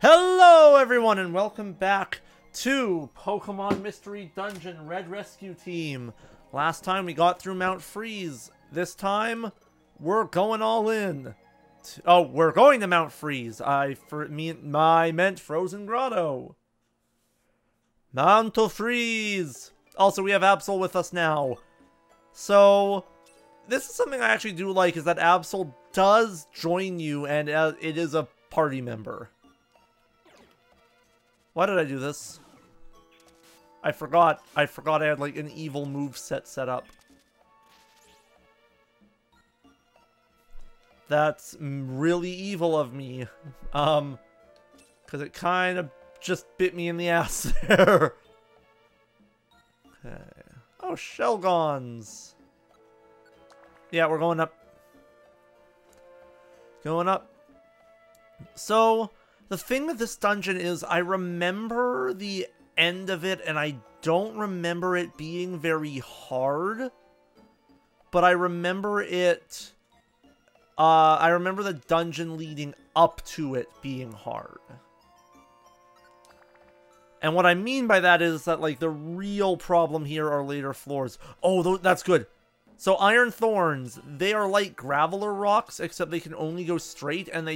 Hello everyone and welcome back to Pokemon Mystery Dungeon Red Rescue Team. Last time we got through Mount Freeze. This time we're going all in. We're going to Mount Freeze. I meant Frozen Grotto. Mount Freeze. Also, we have Absol with us now. So, this is something I actually do like, is that Absol does join you and it is a party member. Why did I do this? I forgot I had like an evil move set up. That's really evil of me. Because it kind of just bit me in the ass there. Okay. Oh, Shelgons. Yeah, we're going up. Going up. So, the thing with this dungeon is I remember the end of it, and I don't remember it being very hard. But I remember it... I remember the dungeon leading up to it being hard. And what I mean by that is that, like, the real problem here are later floors. Oh, that's good. So Iron Thorns, they are like Graveler rocks, except they can only go straight, and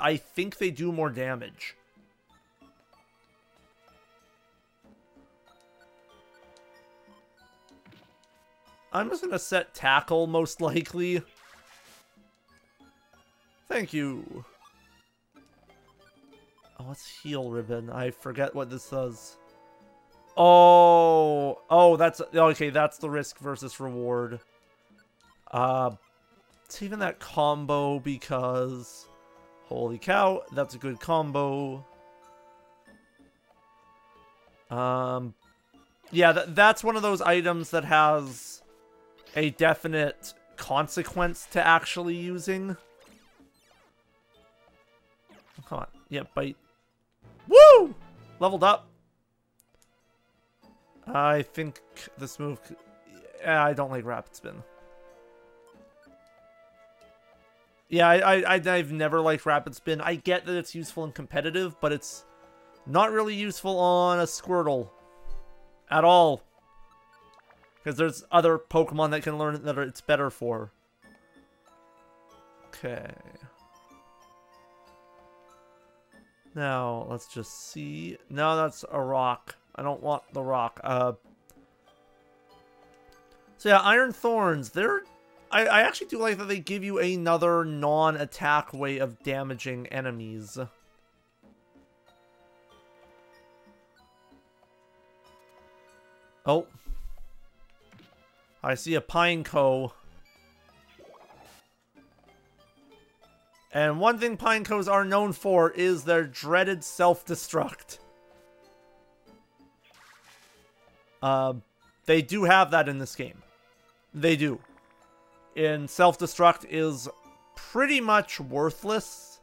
I think they do more damage. I'm just gonna set Tackle, most likely. Thank you. Oh, what's Heal Ribbon? I forget what this does. Oh, that's... Okay, that's the risk versus reward. It's even that combo because... Holy cow, that's a good combo. Yeah, that's one of those items that has a definite consequence to actually using. Come on. Yeah, bite. Woo! Leveled up. I think this move... I don't like Rapid Spin. Yeah, I've never liked Rapid Spin. I get that it's useful in competitive, but it's not really useful on a Squirtle. At all. Because there's other Pokemon that can learn it that it's better for. Okay. Now, let's just see. No, that's a rock. I don't want the rock. So yeah, Iron Thorns, they're... I actually do like that they give you another non-attack way of damaging enemies. Oh. I see a Pineco. And one thing Pinecos are known for is their dreaded self-destruct. They do have that in this game. They do. And self-destruct is pretty much worthless.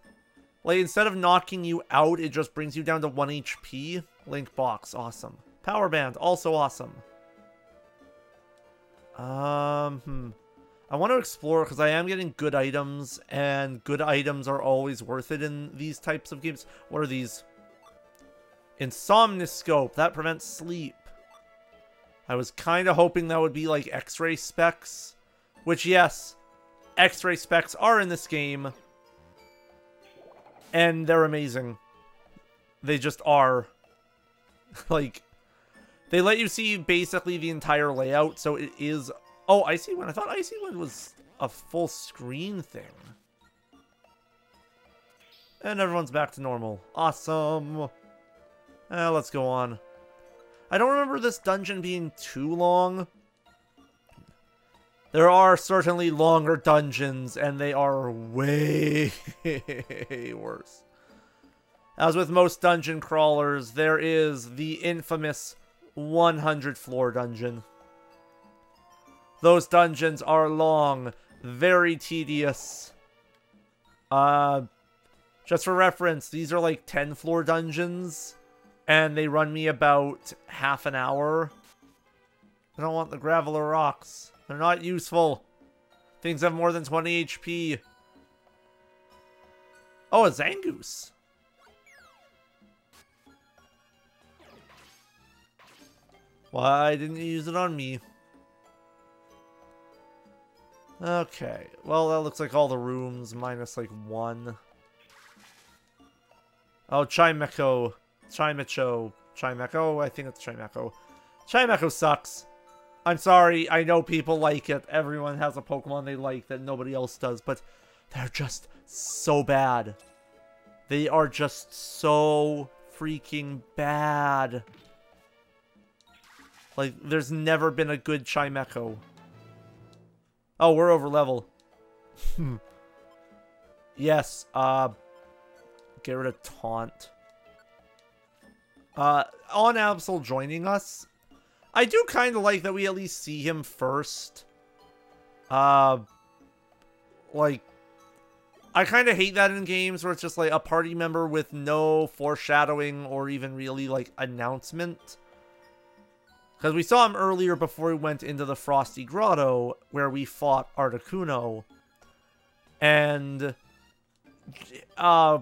Like, instead of knocking you out, it just brings you down to 1 HP. Link box, awesome. Power band, also awesome. I want to explore because I am getting good items, and good items are always worth it in these types of games. What are these? Insomniscope, that prevents sleep. I was kind of hoping that would be like X-ray specs. Which, yes, X-ray specs are in this game. And they're amazing. They just are. Like, they let you see basically the entire layout, so it is... Oh, Icy Wind. I thought Icy Wind was a full screen thing. And everyone's back to normal. Awesome. Let's go on. I don't remember this dungeon being too long. There are certainly longer dungeons, and they are way worse. As with most dungeon crawlers, there is the infamous 100 floor dungeon. Those dungeons are long, very tedious. Just for reference, these are like 10 floor dungeons, and they run me about half an hour. I don't want the Graveler rocks. They're not useful. Things have more than 20 HP. Oh, a Zangoose. Why didn't you use it on me? Okay. Well, that looks like all the rooms minus like one. Oh, Chimecho. Chimecho. Chimecho? I think it's Chimecho. Chimecho sucks. I'm sorry. I know people like it. Everyone has a Pokemon they like that nobody else does, but they're just so bad. They are just so freaking bad. Like, there's never been a good Chimecho. Oh, we're over level. Yes, get rid of Taunt. On Absol joining us, I do kind of like that we at least see him first. Like, I kind of hate that in games where it's just like a party member with no foreshadowing or even really like announcement. Because we saw him earlier before we went into the Frosty Grotto where we fought Articuno. And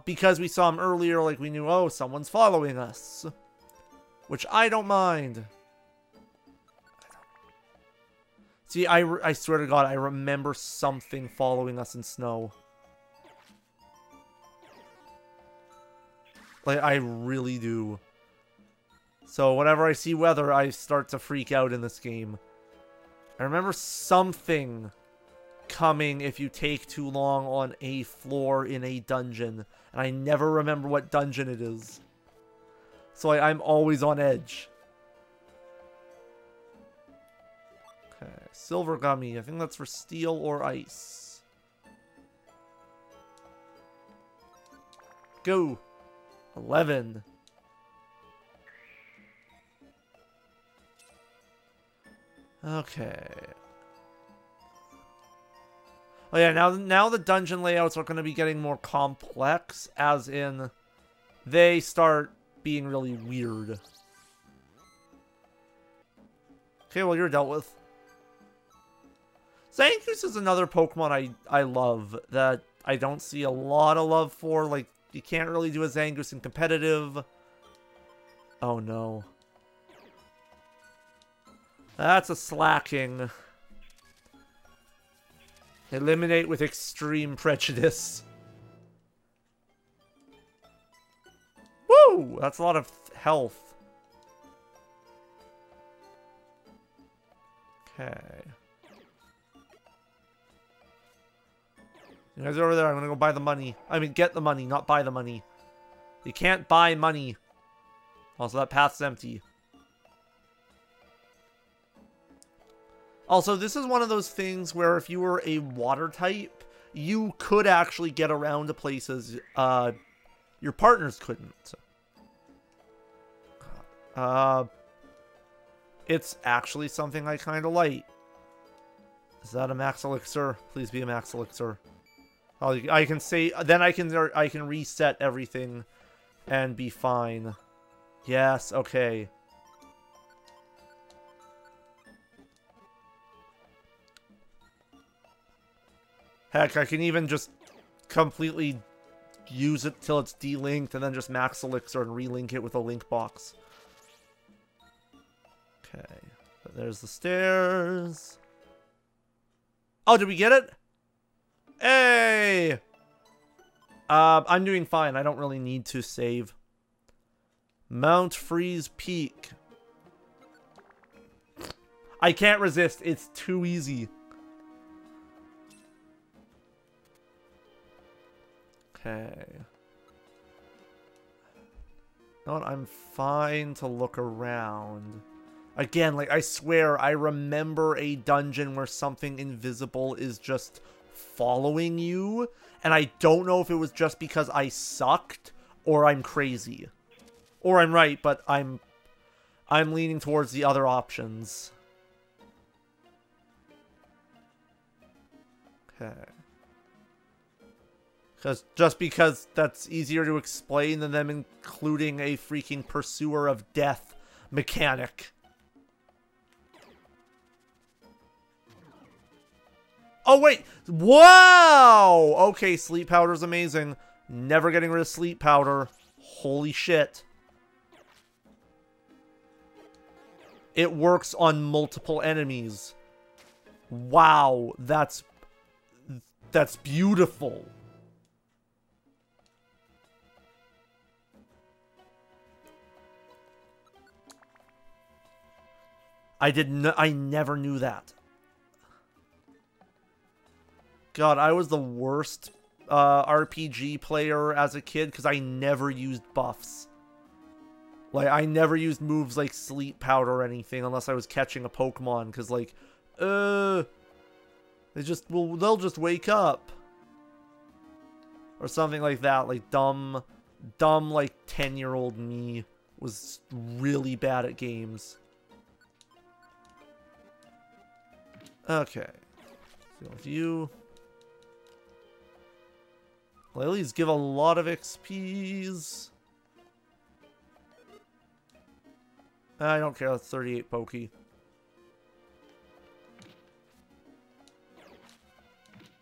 because we saw him earlier, like we knew, oh, someone's following us. Which I don't mind. See, I swear to God, I remember something following us in snow. Like, I really do. So, whenever I see weather, I start to freak out in this game. I remember something coming if you take too long on a floor in a dungeon. And I never remember what dungeon it is. So, I'm always on edge. Okay, Silver Gummy. I think that's for steel or ice. Go! 11. Okay. Oh yeah, now the dungeon layouts are going to be getting more complex, as in they start being really weird. Okay, well, you're dealt with. Zangoose is another Pokemon I love that I don't see a lot of love for. Like, you can't really do a Zangoose in competitive. Oh no. That's a slacking. Eliminate with extreme prejudice. Woo! That's a lot of health. Okay. You guys are over there. I'm gonna go buy the money. I mean, get the money, not buy the money. You can't buy money. Also, that path's empty. Also, this is one of those things where if you were a water type, you could actually get around to places your partners couldn't. It's actually something I kind of like. Is that a max elixir? Please be a max elixir. Oh, I can say, then I can reset everything and be fine. Yes, okay. Heck, I can even just completely use it till it's delinked and then just max elixir and relink it with a link box. Okay. There's the stairs. Oh, did we get it? Hey! I'm doing fine. I don't really need to save. Mount Freeze Peak. I can't resist. It's too easy. Okay. You know what? I'm fine to look around. Again, like, I swear, I remember a dungeon where something invisible is just following you. And I don't know if it was just because I sucked or I'm crazy. Or I'm right, but I'm leaning towards the other options. Okay. Just because that's easier to explain than them including a freaking pursuer of death mechanic. Oh, wait. Wow! Okay, sleep powder's amazing. Never getting rid of sleep powder. Holy shit. It works on multiple enemies. Wow, that's beautiful. I never knew that. God, I was the worst RPG player as a kid because I never used buffs. Like, I never used moves like Sleep Powder or anything unless I was catching a Pokemon, because, like, they'll just wake up. Or something like that. Like, dumb, like, 10-year-old me was really bad at games. Okay. So with you... Lilies give a lot of XPs. I don't care, that's 38 Pokey.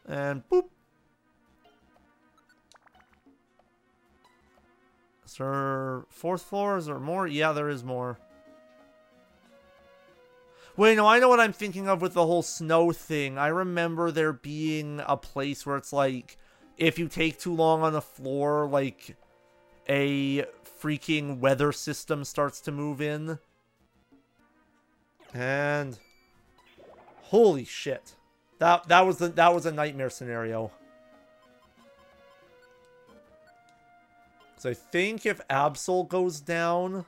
And boop. Is there 4th floor? Is there more? Yeah, there is more. Wait, no, I know what I'm thinking of with the whole snow thing. I remember there being a place where it's like, if you take too long on the floor, like, a freaking weather system starts to move in. And holy shit. That was a nightmare scenario. So I think if Absol goes down...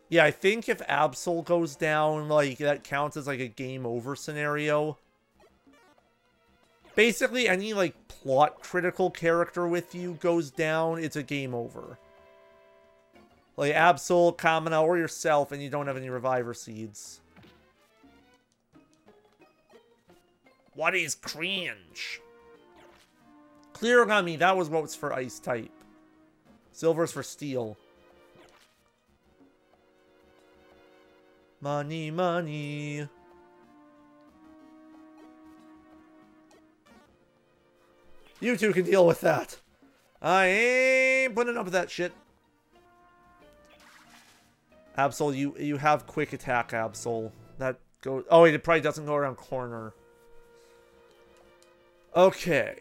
Yeah, I think if Absol goes down, like, that counts as, like, a game over scenario. Basically, any, like, plot-critical character with you goes down, it's a game over. Like, Absol, Kamina, or yourself, and you don't have any Reviver Seeds. What is cringe? Clear Gummy, that was what was for Ice type. Silver's for Steel. Money, money. You two can deal with that. I ain't putting up with that shit. Absol, you have quick attack, Absol. That goes... Oh, wait, it probably doesn't go around corner. Okay.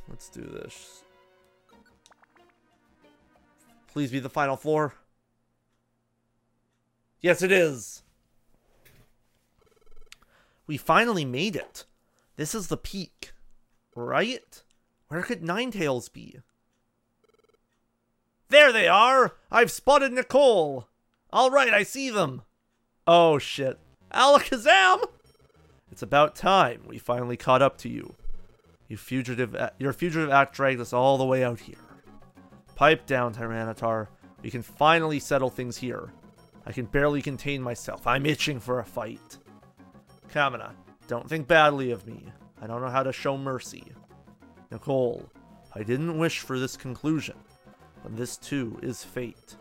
Let's do this. Please be the final floor. Yes, it is. We finally made it. This is the peak. Right? Where could Ninetails be? There they are! I've spotted Nicole! Alright, I see them! Oh, shit. Alakazam! It's about time we finally caught up to you. Your fugitive act dragged us all the way out here. Pipe down, Tyranitar. We can finally settle things here. I can barely contain myself. I'm itching for a fight. Kamina, don't think badly of me. I don't know how to show mercy. Nicole, I didn't wish for this conclusion, but this too is fate.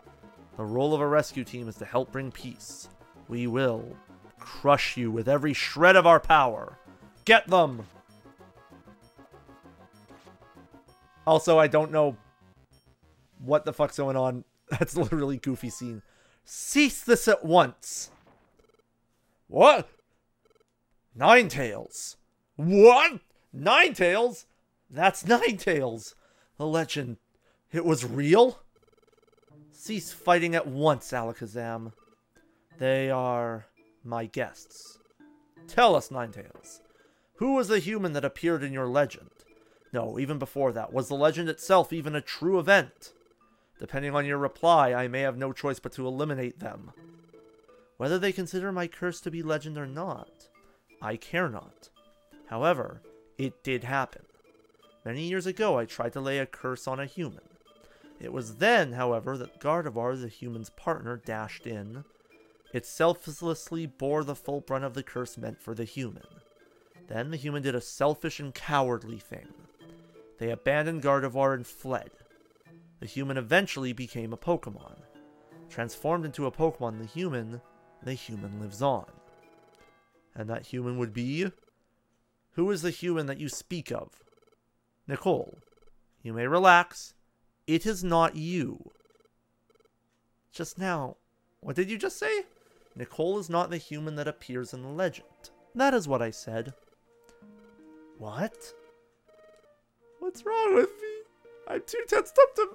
The role of a rescue team is to help bring peace. We will crush you with every shred of our power. Get them! Also, I don't know what the fuck's going on. That's literally a goofy scene. Cease this at once. What? Ninetails. What? Ninetails? That's Ninetails. The legend. It was real? Cease fighting at once, Alakazam. They are my guests. Tell us, Ninetails. Who was the human that appeared in your legend? No, even before that. Was the legend itself even a true event? Depending on your reply, I may have no choice but to eliminate them. Whether they consider my curse to be legend or not, I care not. However, it did happen. Many years ago, I tried to lay a curse on a human. It was then, however, that Gardevoir, the human's partner, dashed in. It selflessly bore the full brunt of the curse meant for the human. Then the human did a selfish and cowardly thing. They abandoned Gardevoir and fled. The human eventually became a Pokemon. Transformed into a Pokemon, the human lives on. And that human would be? Who is the human that you speak of? Nicole, you may relax. It is not you. Just now, what did you just say? Nicole is not the human that appears in the legend. That is what I said. What? What's wrong with me? I'm too tensed up to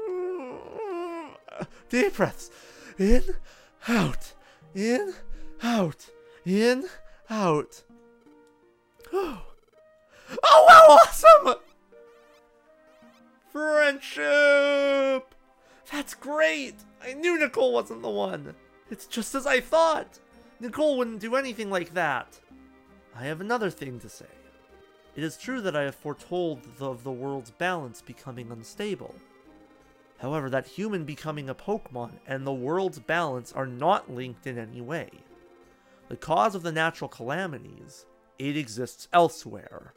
move. Deep breaths. In, out. In, out. In, out. Oh, wow, awesome! Friendship! That's great! I knew Nicole wasn't the one. It's just as I thought. Nicole wouldn't do anything like that. I have another thing to say. It is true that I have foretold of the world's balance becoming unstable. However, that human becoming a Pokemon and the world's balance are not linked in any way. The cause of the natural calamities, it exists elsewhere.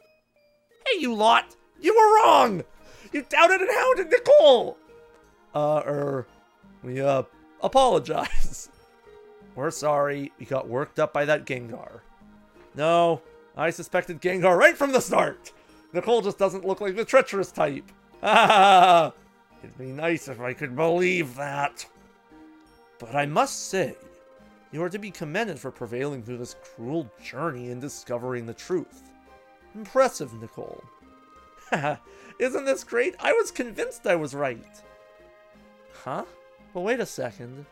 Hey, you lot! You were wrong! You doubted and hounded Nicole! We apologize. We're sorry, we got worked up by that Gengar. No, I suspected Gengar right from the start! Nicole just doesn't look like the treacherous type. Ah, it'd be nice if I could believe that. But I must say, you are to be commended for prevailing through this cruel journey and discovering the truth. Impressive, Nicole. Haha, isn't this great? I was convinced I was right. Huh? But wait a second.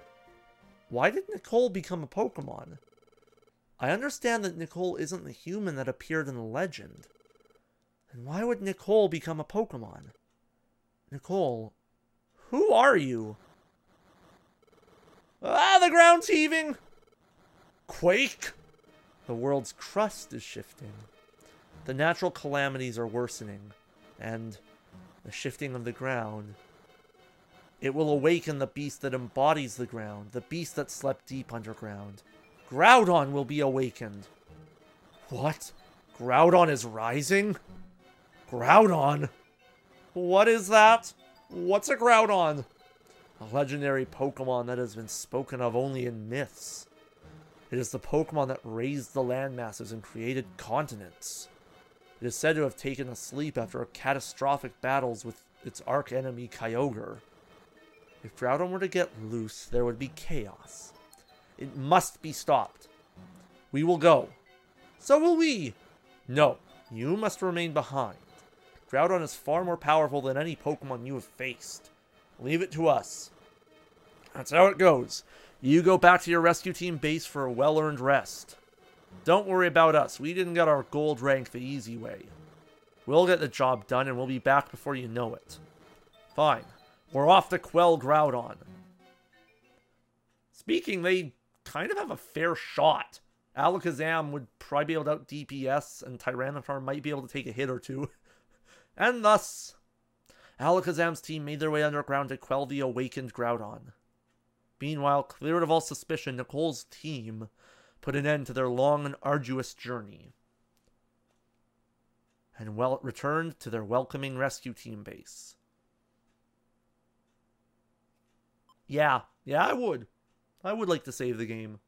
Why did Nicole become a Pokemon? I understand that Nicole isn't the human that appeared in the legend. Then why would Nicole become a Pokemon? Nicole, who are you? Ah, the ground's heaving! Quake! The world's crust is shifting. The natural calamities are worsening, and the shifting of the ground. It will awaken the beast that embodies the ground, the beast that slept deep underground. Groudon will be awakened. What? Groudon is rising? Groudon? What is that? What's a Groudon? A legendary Pokemon that has been spoken of only in myths. It is the Pokemon that raised the landmasses and created continents. It is said to have taken a sleep after catastrophic battles with its arch-enemy Kyogre. If Groudon were to get loose, there would be chaos. It must be stopped. We will go. So will we. No, you must remain behind. Groudon is far more powerful than any Pokemon you have faced. Leave it to us. That's how it goes. You go back to your rescue team base for a well-earned rest. Don't worry about us. We didn't get our gold rank the easy way. We'll get the job done and we'll be back before you know it. Fine. We're off to quell Groudon. Speaking, they kind of have a fair shot. Alakazam would probably be able to out DPS, and Tyranitar might be able to take a hit or two. And thus, Alakazam's team made their way underground to quell the awakened Groudon. Meanwhile, cleared of all suspicion, Nicole's team put an end to their long and arduous journey, and returned to their welcoming rescue team base. Yeah, I would. I would like to save the game.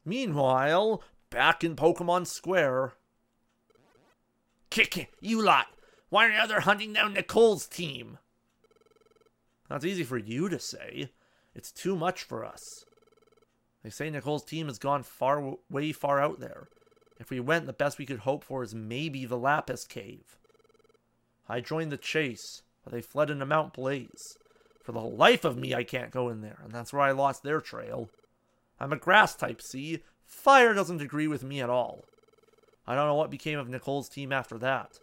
Meanwhile, back in Pokemon Square. Kick it, you lot! Why are you hunting down Nicole's team? That's easy for you to say. It's too much for us. They say Nicole's team has gone way far out there. If we went, the best we could hope for is maybe the Lapis Cave. I joined the chase, but they fled into Mount Blaze. For the life of me, I can't go in there, and that's where I lost their trail. I'm a grass type, see? Fire doesn't agree with me at all. I don't know what became of Nicole's team after that.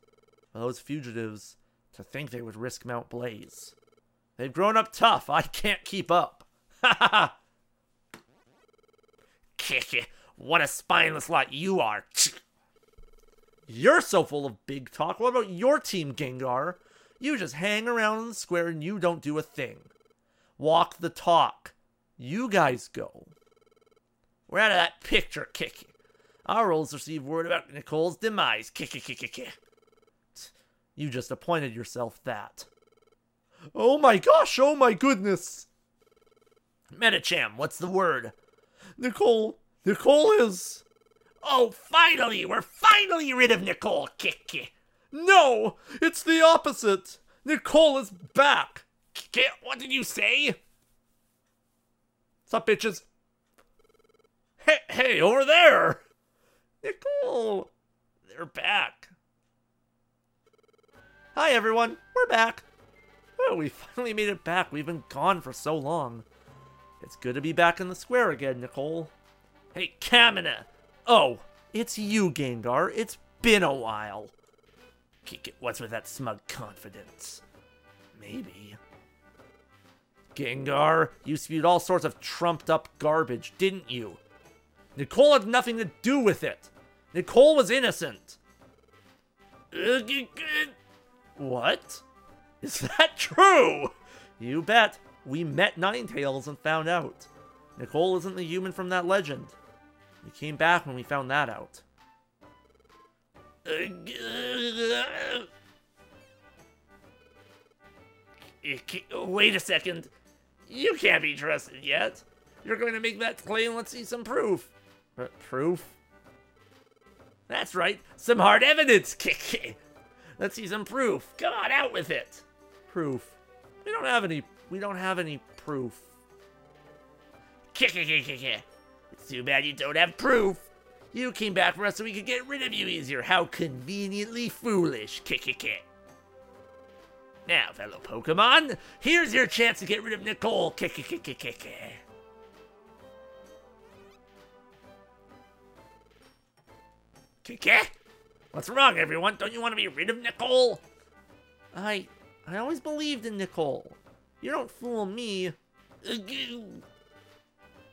But those fugitives, to think they would risk Mount Blaze. They've grown up tough, I can't keep up. Ha ha ha! Kick it, what a spineless lot you are. You're so full of big talk. What about your team, Gengar? You just hang around in the square and you don't do a thing. Walk the talk. You guys go. We're out of that picture, Kiki. Our roles receive word about Nicole's demise. Kiki. You just appointed yourself that. Oh my gosh, oh my goodness. Medicham, what's the word? Nicole is... Oh, finally! We're finally rid of Nicole, Kiki! No! It's the opposite! Nicole is back! What did you say? What's up, bitches? Hey, over there! Nicole! They're back. Hi, everyone. We're back. Oh, we finally made it back. We've been gone for so long. It's good to be back in the square again, Nicole. Hey, Kamina! Oh, it's you, Gengar. It's been a while. What's with that smug confidence? Maybe. Gengar, you spewed all sorts of trumped-up garbage, didn't you? Nicole had nothing to do with it. Nicole was innocent. What? Is that true? You bet. We met Ninetails and found out. Nicole isn't the human from that legend. We came back when we found that out. Wait a second. You can't be trusted yet. You're going to make that claim. Let's see some proof. Proof? That's right. Some hard evidence. Let's see some proof. Come on, out with it. Proof. We don't have any proof. It's too bad you don't have proof. You came back for us so we could get rid of you easier. How conveniently foolish. Now, fellow Pokemon, here's your chance to get rid of Nicole. What's wrong, everyone? Don't you want to be rid of Nicole? I always believed in Nicole. You don't fool me.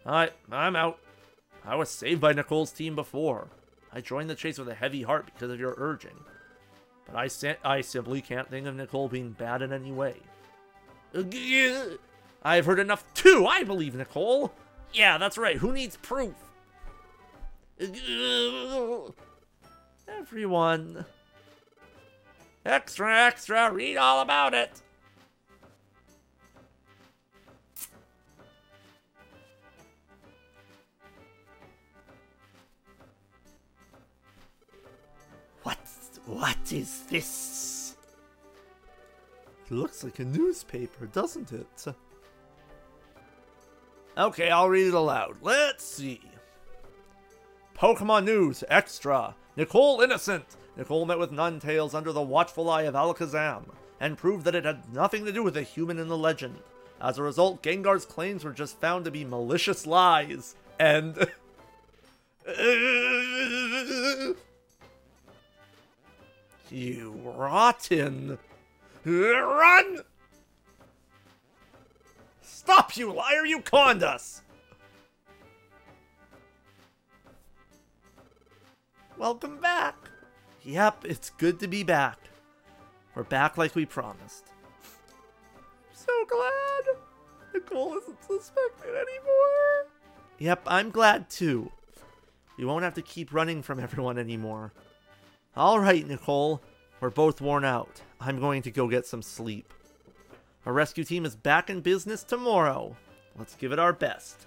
I'm out. I was saved by Nicole's team before. I joined the chase with a heavy heart because of your urging. But I simply can't think of Nicole being bad in any way. I've heard enough too. I believe Nicole. Yeah, that's right. Who needs proof? Everyone. Extra, read all about it. What is this? It looks like a newspaper, doesn't it? Okay, I'll read it aloud. Let's see. Pokemon News Extra. Nicole innocent. Nicole met with Ninetails under the watchful eye of Alakazam and proved that it had nothing to do with a human in the legend. As a result, Gengar's claims were just found to be malicious lies. And... You rotten... Run! Stop, you liar! You conned us! Welcome back. Yep, it's good to be back. We're back like we promised. So glad Nicole isn't suspected anymore. Yep, I'm glad too. We won't have to keep running from everyone anymore. Alright, Nicole. We're both worn out. I'm going to go get some sleep. Our rescue team is back in business tomorrow. Let's give it our best.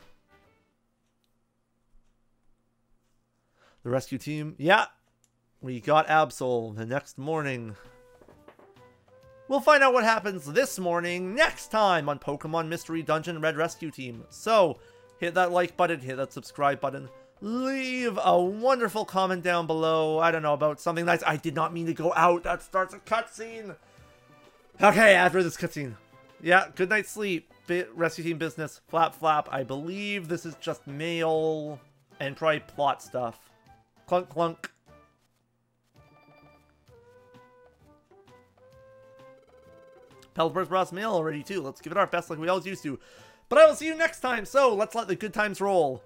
The rescue team, yeah, we got Absol the next morning. We'll find out what happens this morning next time on Pokemon Mystery Dungeon Red Rescue Team. So, hit that like button, hit that subscribe button. Leave a wonderful comment down below. I don't know, about something nice. I did not mean to go out. That starts a cutscene. Okay, after this cutscene. Yeah, good night's sleep. Rescue team business. Flap, flap. I believe this is just mail and probably plot stuff. Clunk, clunk. Pelipper's brought us mail already, too. Let's give it our best like we always used to. But I will see you next time, so let's let the good times roll.